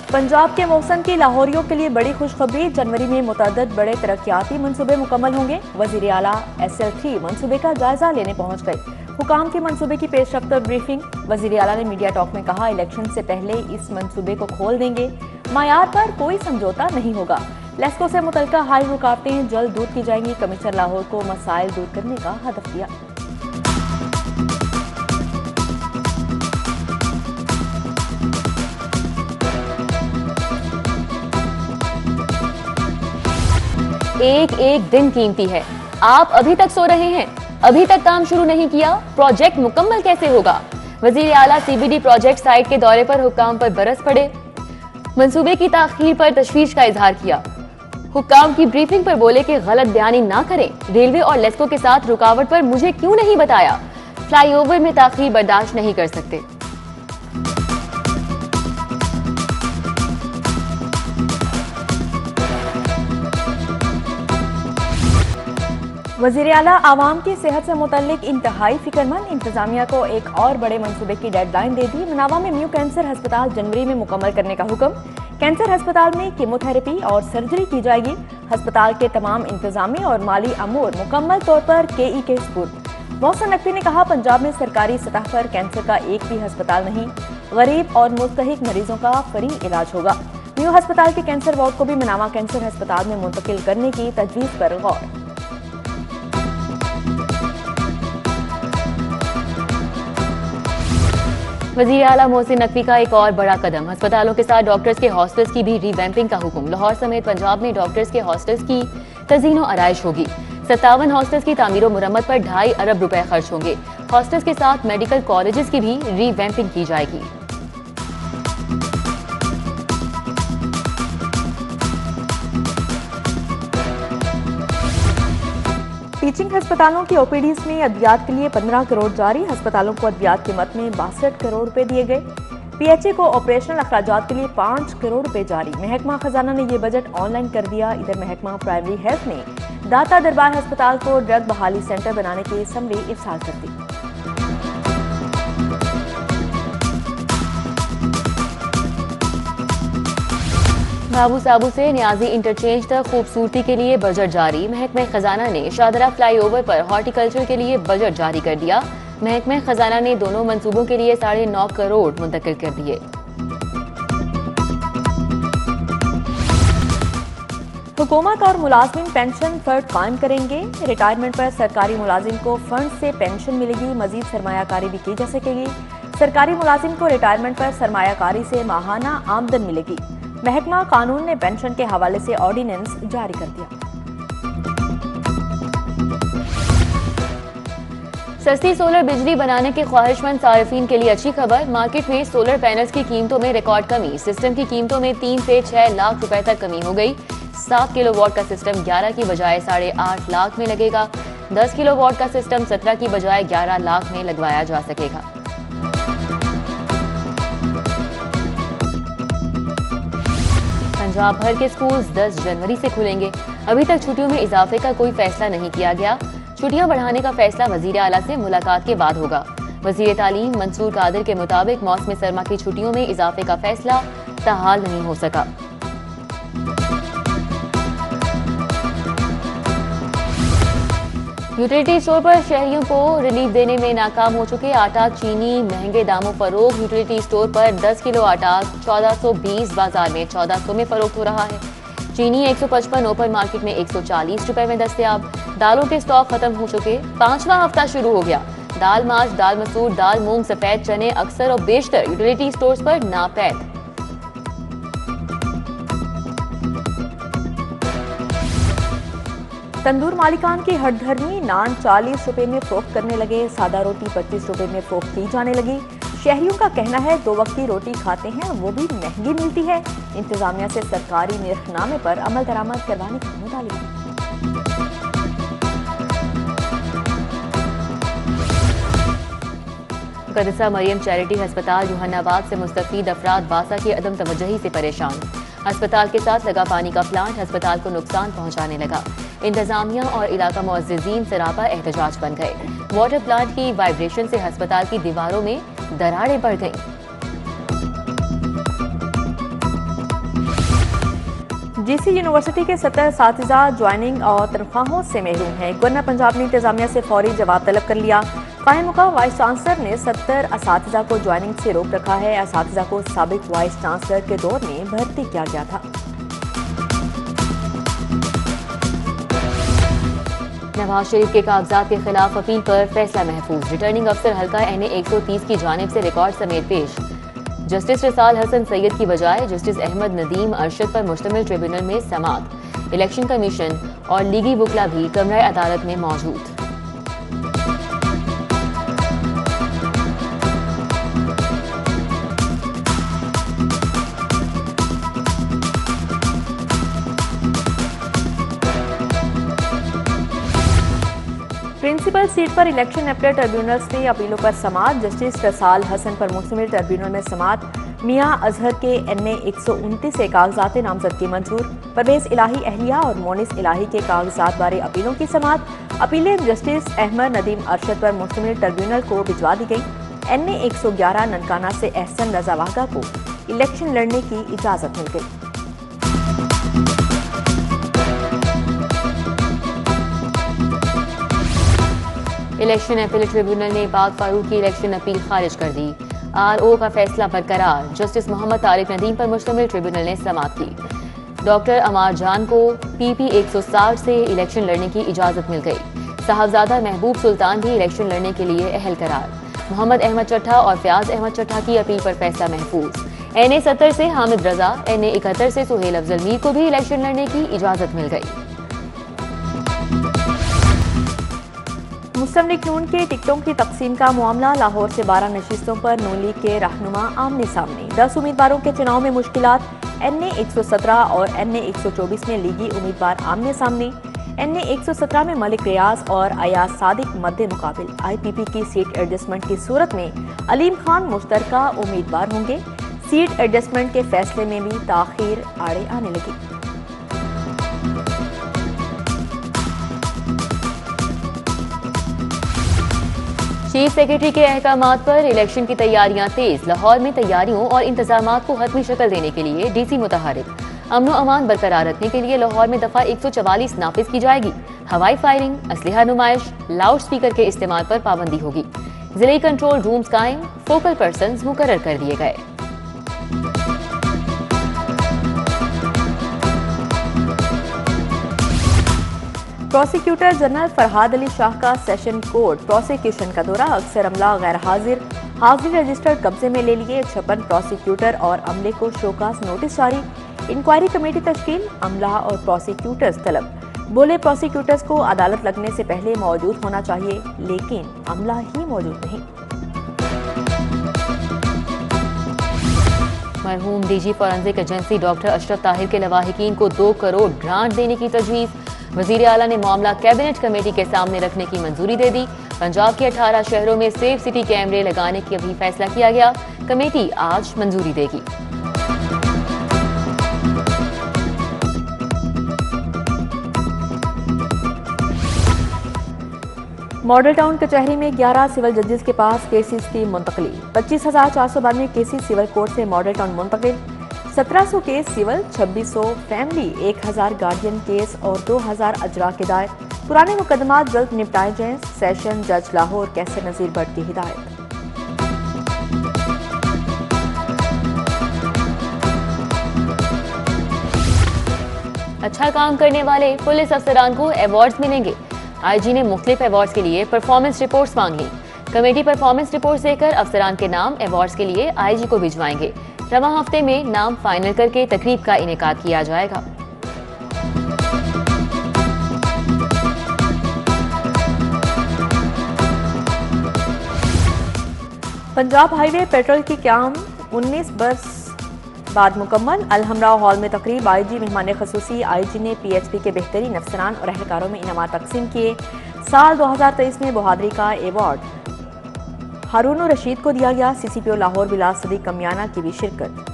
पंजाब के मौसम की लाहौरियों के लिए बड़ी खुशखबरी। जनवरी में मुतअद्दिद बड़े तरक्याती मंसूबे मुकम्मल होंगे। वजीर आला SL3 मंसूबे का जायजा लेने पहुंच गए। हुकाम के मंसूबे की पेशरफ्त और ब्रीफिंग। वजीर आला ने मीडिया टॉक में कहा, इलेक्शन से पहले इस मंसूबे को खोल देंगे, मायार पर कोई समझौता नहीं होगा। लेस्को से मुतल्लिका हाई रुकावटें जल्द दूर की जाएंगी। कमिश्नर लाहौर को मसाइल दूर करने का हदफ दिया। एक एक दिन कीमती है। आप अभी तक सो रहे हैं, अभी तक काम शुरू नहीं किया, प्रोजेक्ट मुकम्मल कैसे होगा? वजीर आला CBD प्रोजेक्ट साइट के दौरे पर हुक्काम पर बरस पड़े। मंसूबे की ताखीर पर तशवीश का इजहार किया। हुक्काम की ब्रीफिंग पर बोले कि गलत बयानी ना करें। रेलवे और लेस्को के साथ रुकावट पर मुझे क्यों नहीं बताया? फ्लाईओवर में ताखीर बर्दाश्त नहीं कर सकते। वजीर आला आवाम की सेहत से मुतल्लिक इंतहाई फिक्रमंद। इंतजामिया को एक और बड़े मंसूबे की डेडलाइन दे दी। मनावा में न्यू कैंसर अस्पताल जनवरी में मुकम्मल करने का हुक्म। कैंसर अस्पताल में कीमोथेरेपी और सर्जरी की जाएगी। अस्पताल के तमाम इंतजामी और माली अमूर मुकम्मल तौर पर KE के सुपुर्द। मोहसिन नकवी ने कहा, पंजाब में सरकारी सतह पर कैंसर का एक भी अस्पताल नहीं। गरीब और मुस्तहिक मरीजों का फ्री इलाज होगा। न्यू अस्पताल के कैंसर वार्ड को भी मनावा कैंसर अस्पताल में मुंतकिल करने की तजवीज पर गौर। वज़ीर आला मोहसिन नकवी का एक और बड़ा कदम। अस्पतालों के साथ डॉक्टर्स के हॉस्टल्स की भी रीवैम्पिंग का हुक्म। लाहौर समेत पंजाब में डॉक्टर्स के हॉस्टल्स की तज़ीन और आराइश होगी। 57 हॉस्टल्स की तामीर और मुरम्मत पर 2.5 अरब रुपए खर्च होंगे। हॉस्टल्स के साथ मेडिकल कॉलेजेस की भी रीवैम्पिंग की जाएगी। टीचिंग अस्पतालों की OPDs में अद्वियात के लिए 15 करोड़ जारी। अस्पतालों को अद्वियात कीमत में 62 करोड़ रुपए दिए गए। PHA को ऑपरेशनल अखराजात के लिए 5 करोड़ रुपए जारी। महकमा खजाना ने यह बजट ऑनलाइन कर दिया। इधर महकमा प्राइमरी हेल्थ ने दाता दरबार अस्पताल को ड्रग बहाली सेंटर बनाने की समरी इरसाल कर दी। बाबू साबू से न्याजी इंटरचेंज तक खूबसूरती के लिए बजट जारी। महकमा खजाना ने शाहदरा फ्लाईओवर पर हॉर्टिकल्चर के लिए बजट जारी कर दिया। महकमा खजाना ने दोनों मंसूबों के लिए 9.5 करोड़ मुंतकिल कर दिए। हुकूमत और मुलाजमीन पेंशन फंड कायम करेंगे। रिटायरमेंट पर सरकारी मुलाजिम को फंड से पेंशन मिलेगी। मजीद सरमायाकारी भी की जा सकेगी। सरकारी मुलाजिम को रिटायरमेंट पर सरमायाकारी से माहाना आमदन मिलेगी। महकमा कानून ने पेंशन के हवाले से ऑर्डिनेंस जारी कर दिया। सस्ती सोलर बिजली बनाने के ख्वाहिशमंद सारिफीन के लिए अच्छी खबर। मार्केट में सोलर पैनल्स की कीमतों में रिकॉर्ड कमी। सिस्टम की कीमतों में 3 से 6 लाख रुपए तक कमी हो गई। 7 किलोवाट का सिस्टम 11 की बजाय 8.5 लाख में लगेगा। 10 किलोवाट का सिस्टम 17 की बजाय 11 लाख में लगवाया जा सकेगा। पंजाब भर के स्कूल्स 10 जनवरी से खुलेंगे। अभी तक छुट्टियों में इजाफे का कोई फैसला नहीं किया गया। छुट्टियां बढ़ाने का फैसला वजीर आला से मुलाकात के बाद होगा। वजीर तालीम मंसूर कादिर के मुताबिक मौसम सरमा की छुट्टियों में इजाफे का फैसला ताहाल नहीं हो सका। यूटिलिटी स्टोर पर शहरियों को रिलीफ देने में नाकाम हो चुके आटा चीनी महंगे दामों फरोख्त। यूटिलिटी स्टोर पर 10 किलो आटा 1420, बाजार में 1400 में फरोख्त हो रहा है। चीनी 155 ओपन मार्केट में 140 रुपए में दस्तयाब। दालों के स्टॉक खत्म हो चुके। 5वां हफ्ता शुरू हो गया। दाल माश, दाल मसूर, दाल मूंग, सफेद चने अक्सर और बेशतर यूटिलिटी स्टोर्स पर नापैद। तंदूर मालिकान की हटधर्मी। नान 40 रुपए में फरोख्त करने लगे। सादा रोटी 25 रुपए में फरोख्त की जाने लगी। शहरियों का कहना है 2 वक्त की रोटी खाते हैं, वो भी महंगी मिलती है। इंतजामिया से सरकारी निर्खनामे पर अमल दरामद करवाने का मुतालिबा। मुक़द्दसा मरियम चैरिटी अस्पताल जहानाबाद से मुस्तफीद अफराद वासा की अदम तवज्जुही से परेशान। अस्पताल के साथ लगा पानी का प्लांट अस्पताल को नुकसान पहुंचाने लगा। इंतजामिया और इलाका मुअज़्ज़िज़ीन सरापा एहतजाज बन गए। वाटर प्लांट की वाइब्रेशन से अस्पताल की दीवारों में दरारें पड़ गईं। जीसी यूनिवर्सिटी के 70 असातिज़ा ज्वाइनिंग और तनख्वाहों से महरूम हैं। गवर्नर पंजाब ने इंतजामिया से फौरी जवाब तलब कर लिया। कायम मुकाम वाइस चांसलर ने 70 असातिज़ा को ज्वाइनिंग से रोक रखा है। असातिज़ा को साबिक वाइस चांसलर के दौर में भर्ती किया गया था। नवाज शरीफ के कागजात के खिलाफ अपील पर फैसला महफूज। रिटर्निंग अफसर हल्का NA 130 की जानिब से रिकॉर्ड समेत पेश। जस्टिस रिसाल हसन सैयद की बजाय जस्टिस अहमद नदीम अरशद पर मुश्तमिल ट्रिब्यूनल में समाअत। इलेक्शन कमीशन और लीगी वकला भी कमरा अदालत में मौजूद। प्रिंसिपल सीट पर इलेक्शन अपील ट्रिब्यूनल से अपीलों पर समाअत। जस्टिस रसाल हसन पर मुश्तमिल ट्रिब्यूनल में समाअत। मियां अजहर के NA 129 से कागजात नामजदगी मंजूर। परवेज इलाही अहलिया और मोनिस इलाही के कागजात बारे अपीलों की समाअत। अपीलें जस्टिस अहमद नदीम अरशद पर मुश्तमिल ट्रिब्यूनल को भिजवा दी गई। NA 111 ननकाना से एहसन रजा वागा को इलेक्शन लड़ने की इजाजत मिल गई। इलेक्शन अपील ट्रिब्यूनल ने पाक फारूक की इलेक्शन अपील खारिज कर दी। RO का फैसला बरकरार। जस्टिस मोहम्मद तारिक नदीम पर मुश्तमिल ट्रिब्यूनल ने समाअत की। डॉक्टर अमार जान को PP 160 से इलेक्शन लड़ने की इजाजत मिल गई। साहबजादा महबूब सुल्तान भी इलेक्शन लड़ने के लिए अहल करार। मोहम्मद अहमद चट्ठा और फयाज अहमद चट्ठा की अपील पर फैसला महफूज। NA 70 से हामिद रजा, NA 71 से सुहेल अफजल मीर को भी इलेक्शन लड़ने की इजाजत मिल गई। मुस्लिम लीग नून के टिकटों की तकसीम का मामला। लाहौर से 12 नशिस्तों पर नून लीग के रहनुमा आमने सामने। 10 उम्मीदवारों के चुनाव में मुश्किलात। NA 117 और NA 124 में लीगी उम्मीदवार आमने सामने। NA 117 में मलिक रियाज और अयाज सादिक मद्दे मुकाबिल। IPP की सीट एडजस्टमेंट की सूरत में अलीम खान मुश्तरका उम्मीदवार होंगे। सीट एडजस्टमेंट के फैसले में भी ताखीर आड़े आने लगी। चीफ सेक्रेटरी के अहकामात पर इलेक्शन की तैयारियां तेज। लाहौर में तैयारियों और इंतजामात को हतमी शक्ल देने के लिए DC मुतहरिक। अमन अमान बरकरार रखने के लिए लाहौर में दफा 144 नाफिज की जाएगी। हवाई फायरिंग, असलहा नुमाइश, लाउड स्पीकर के इस्तेमाल पर पाबंदी होगी। जिले कंट्रोल रूम्स कायम, फोकल पर्सन्स मुकर्रर कर दिए गए। प्रोसिक्यूटर जनरल फरहाद अली शाह का सेशन कोर्ट प्रोसिक्यूशन का दौरा। अक्सर अमला गैर हाजिर रजिस्टर कब्जे में ले लिए। 56 प्रोसिक्यूटर और अमले को शोकास नोटिस जारी। इंक्वायरी कमेटी तश्कील। अमला और प्रोसिक्यूटर्स तलब। बोले प्रोसिक्यूटर्स को अदालत लगने से पहले मौजूद होना चाहिए, लेकिन अमला ही मौजूद नहीं। मरहूम DG forensic agency doctor Ashraf Tahir के लवाहिकीन को 2 करोड़ ग्रांट देने की तजवीज़। वज़ीर आला ने मामला कैबिनेट कमेटी के सामने रखने की मंजूरी दे दी। पंजाब के 18 शहरों में सेफ सिटी कैमरे लगाने की भी फैसला किया गया। कमेटी आज मंजूरी देगी। मॉडल टाउन कचहरी में 11 सिविल जजेस के पास केसेस की मुंतकली। 25,492 केसेस सिविल कोर्ट से मॉडल टाउन मुंतकिल। 1700 case civil, 2600 family, 1000 guardian case और 2000 अजरा के दायर। पुराने मुकदमात जल्द निपटाए जाएं। सेशन जज लाहौर कैसर नजीर भट्ट की हिदायत। अच्छा काम करने वाले पुलिस अफसरान को अवार्ड्स मिलेंगे। IG ने मुख्तलिफ अवार्ड्स के लिए परफॉर्मेंस रिपोर्ट्स मांगी। कमेटी परफॉर्मेंस रिपोर्ट्स देकर अफसरान के नाम अवार्ड्स के लिए IG को भिजवाएंगे। रवा हफ्ते में नाम फाइनल करके तकरीब का इनेकाद किया जाएगा। पंजाब हाईवे पेट्रोल की क्याम 19 बरस बाद मुकम्मल। अलहमरा हॉल में तकरीब। IG मेहमान खसूसी। IG ने PHP के बेहतरीन अफसरान और अहलकारों में इनामात तकसीम किए। साल 2023 में बहादरी का एवार्ड हारून रशीद को दिया गया। CCPO लाहौर बिलाल सदीक कमियाना की भी शिरकत।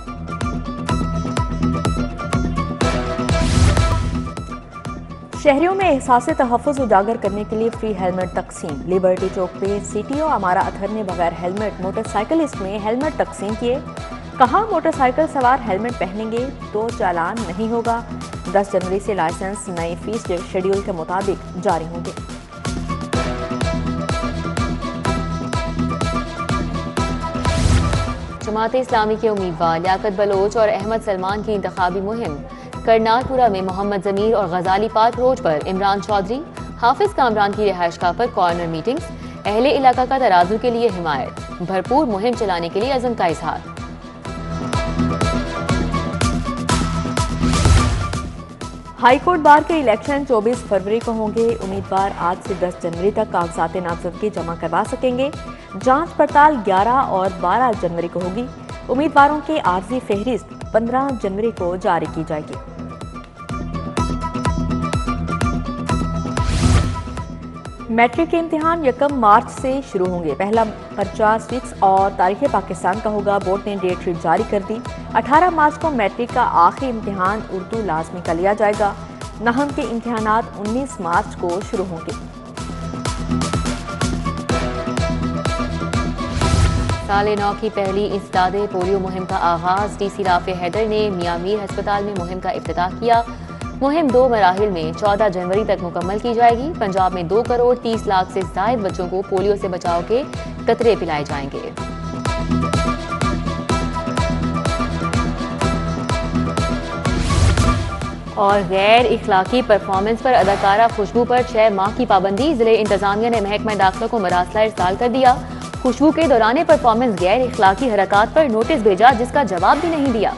शहरियों में एहसास तहफ़्फ़ुज़ उजागर करने के लिए फ्री हेलमेट तकसीम। लिबर्टी चौक पे CTO अमारा अतहर ने बगैर हेलमेट मोटरसाइकिलिस्ट में हेलमेट तकसीम किए। कहा मोटरसाइकिल सवार हेलमेट पहनेंगे तो चालान नहीं होगा। 10 जनवरी से लाइसेंस नए फीस शेड्यूल के मुताबिक जारी होंगे। जमात इस्लामी के उम्मीदवार लियाकत बलोच और अहमद सलमान की इंतखाबी मुहिम। करनालपुरा में मोहम्मद जमीर और गजाली पार्क रोड पर इमरान चौधरी, हाफिज कामरान की रिहाइशगाह पर कॉर्नर मीटिंग्स। अहले इलाका का तराजू के लिए हिमायत। भरपूर मुहिम चलाने के लिए अज़म का इजहार। हाईकोर्ट बार के इलेक्शन 24 फरवरी को होंगे। उम्मीदवार आज से 10 जनवरी तक कागजात नामजदगी जमा करवा सकेंगे। जांच पड़ताल 11 और 12 जनवरी को होगी। उम्मीदवारों की आर्जी फहरिस्त 15 जनवरी को जारी की जाएगी। मैट्रिक के इम्तिहान 1 मार्च से शुरू होंगे। पहला पर्चा स्विक्स और तारीख पाकिस्तान का होगा। बोर्ड ने डेट शीट जारी कर दी। 18 मार्च को मैट्रिक का आखिरी इम्तिहान उर्दू लाजमी का लिया जाएगा। नहम के इम्तिहानात 19 मार्च को शुरू होंगे। साल 9 की पहली इंसदादे पोलियो मुहिम का आगाज। डीसी राफे हैदर ने मियां मीर अस्पताल में मुहिम का इफ्तिताह किया। मुहिम 2 मराहिल में 14 जनवरी तक मुकम्मल की जाएगी। पंजाब में 2 करोड़ 30 लाख से ज्यादा बच्चों को पोलियो से बचाव के कतरे पिलाए जाएंगे। और गैर इखलाकी परफॉर्मेंस पर अदाकारा खुशबू पर 6 माह की पाबंदी। जिले इंतजामिया ने महकमा दाखिला को मरासला इरसाल कर दिया। खुशबू के दौरान परफॉर्मेंस गैर इखलाकी हरकत पर नोटिस भेजा, जिसका जवाब भी नहीं दिया।